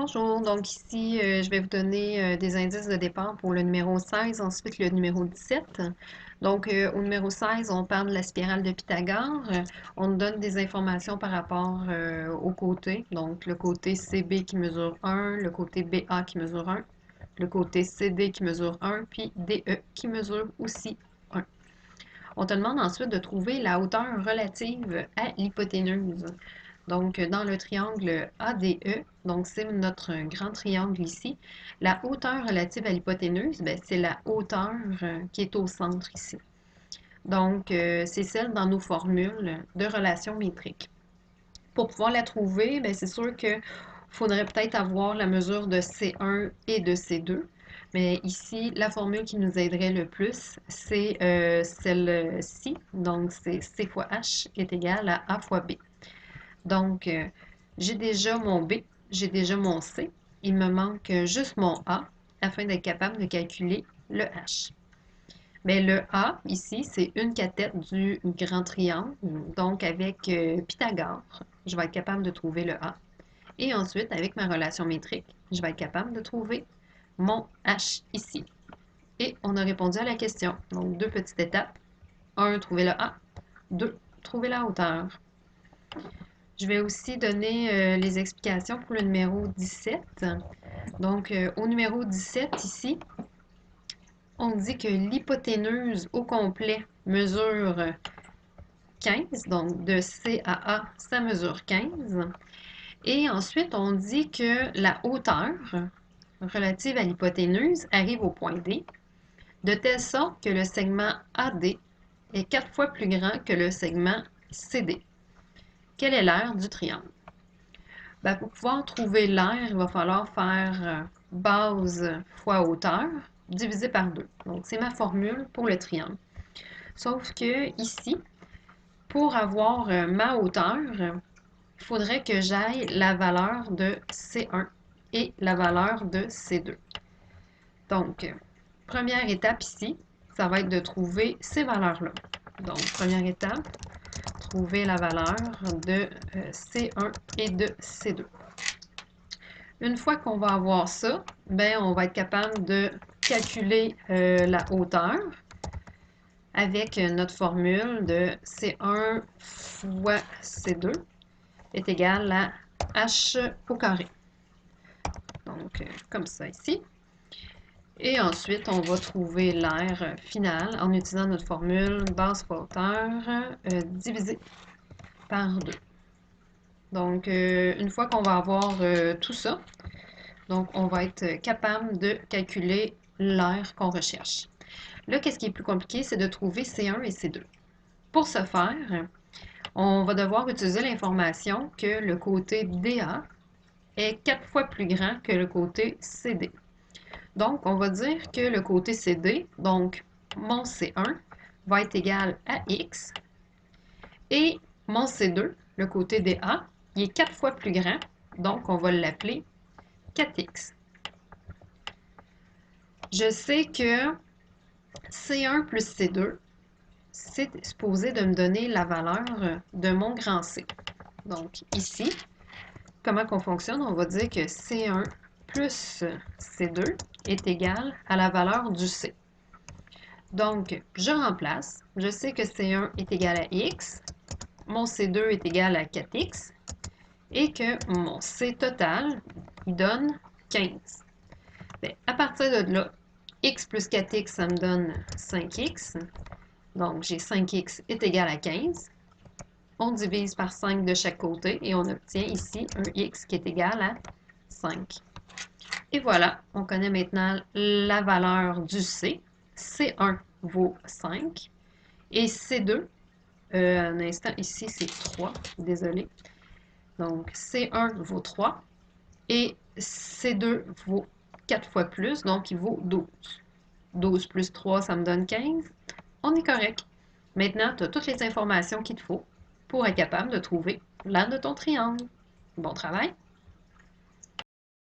Bonjour, donc ici, je vais vous donner des indices de départ pour le numéro 16, ensuite le numéro 17. Donc, au numéro 16, on parle de la spirale de Pythagore. On nous donne des informations par rapport au côté. Donc, le côté CB qui mesure 1, le côté BA qui mesure 1, le côté CD qui mesure 1, puis DE qui mesure aussi 1. On te demande ensuite de trouver la hauteur relative à l'hypoténuse. Donc, dans le triangle ADE, donc c'est notre grand triangle ici, la hauteur relative à l'hypoténuse, c'est la hauteur qui est au centre ici. Donc, c'est celle dans nos formules de relations métriques. Pour pouvoir la trouver, c'est sûr qu'il faudrait peut-être avoir la mesure de C1 et de C2. Mais ici, la formule qui nous aiderait le plus, c'est celle-ci. Donc, c'est C fois H est égal à A fois B. Donc, j'ai déjà mon B, j'ai déjà mon C. Il me manque juste mon A afin d'être capable de calculer le H. Mais le A, ici, c'est une cathète du grand triangle. Donc, avec Pythagore, je vais être capable de trouver le A. Et ensuite, avec ma relation métrique, je vais être capable de trouver mon H ici. Et on a répondu à la question. Donc, deux petites étapes. 1, trouver le A. 2, trouver la hauteur. Je vais aussi donner les explications pour le numéro 17. Donc, au numéro 17, ici, on dit que l'hypoténuse au complet mesure 15. Donc, de C à A, ça mesure 15. Et ensuite, on dit que la hauteur relative à l'hypoténuse arrive au point D, de telle sorte que le segment AD est 4 fois plus grand que le segment CD. Quelle est l'aire du triangle? Pour pouvoir trouver l'aire, il va falloir faire base fois hauteur divisé par 2. Donc, c'est ma formule pour le triangle. Sauf que ici, pour avoir ma hauteur, il faudrait que j'aille la valeur de C1 et la valeur de C2. Donc, première étape ici, ça va être de trouver ces valeurs-là. Donc, première étape, trouver la valeur de C1 et de C2. Une fois qu'on va avoir ça, on va être capable de calculer la hauteur avec notre formule de C1 fois C2 est égal à H au carré. Donc, comme ça ici. Et ensuite, on va trouver l'aire finale en utilisant notre formule base fois hauteur divisé par 2. Donc, une fois qu'on va avoir tout ça, donc on va être capable de calculer l'aire qu'on recherche. Là, qu'est-ce qui est plus compliqué, c'est de trouver C1 et C2. Pour ce faire, on va devoir utiliser l'information que le côté DA est 4 fois plus grand que le côté CD. Donc, on va dire que le côté CD, donc mon C1, va être égal à X et mon C2, le côté DA, il est 4 fois plus grand, donc on va l'appeler 4X. Je sais que C1 plus C2, c'est supposé de me donner la valeur de mon grand C. Donc ici, comment qu'on fonctionne? On va dire que C1 plus C2 est égal à la valeur du C. Donc, je remplace. Je sais que C1 est égal à X, mon C2 est égal à 4X, et que mon C total, il donne 15. À partir de là, X plus 4X, ça me donne 5X. Donc, j'ai 5X est égal à 15. On divise par 5 de chaque côté et on obtient ici un X qui est égal à 5. Et voilà, on connaît maintenant la valeur du C. C1 vaut 5 et C2, un instant, ici c'est 3, désolé. Donc C1 vaut 3 et C2 vaut 4 fois plus, donc il vaut 12. 12 plus 3, ça me donne 15. On est correct. Maintenant, tu as toutes les informations qu'il te faut pour être capable de trouver l'aire de ton triangle. Bon travail!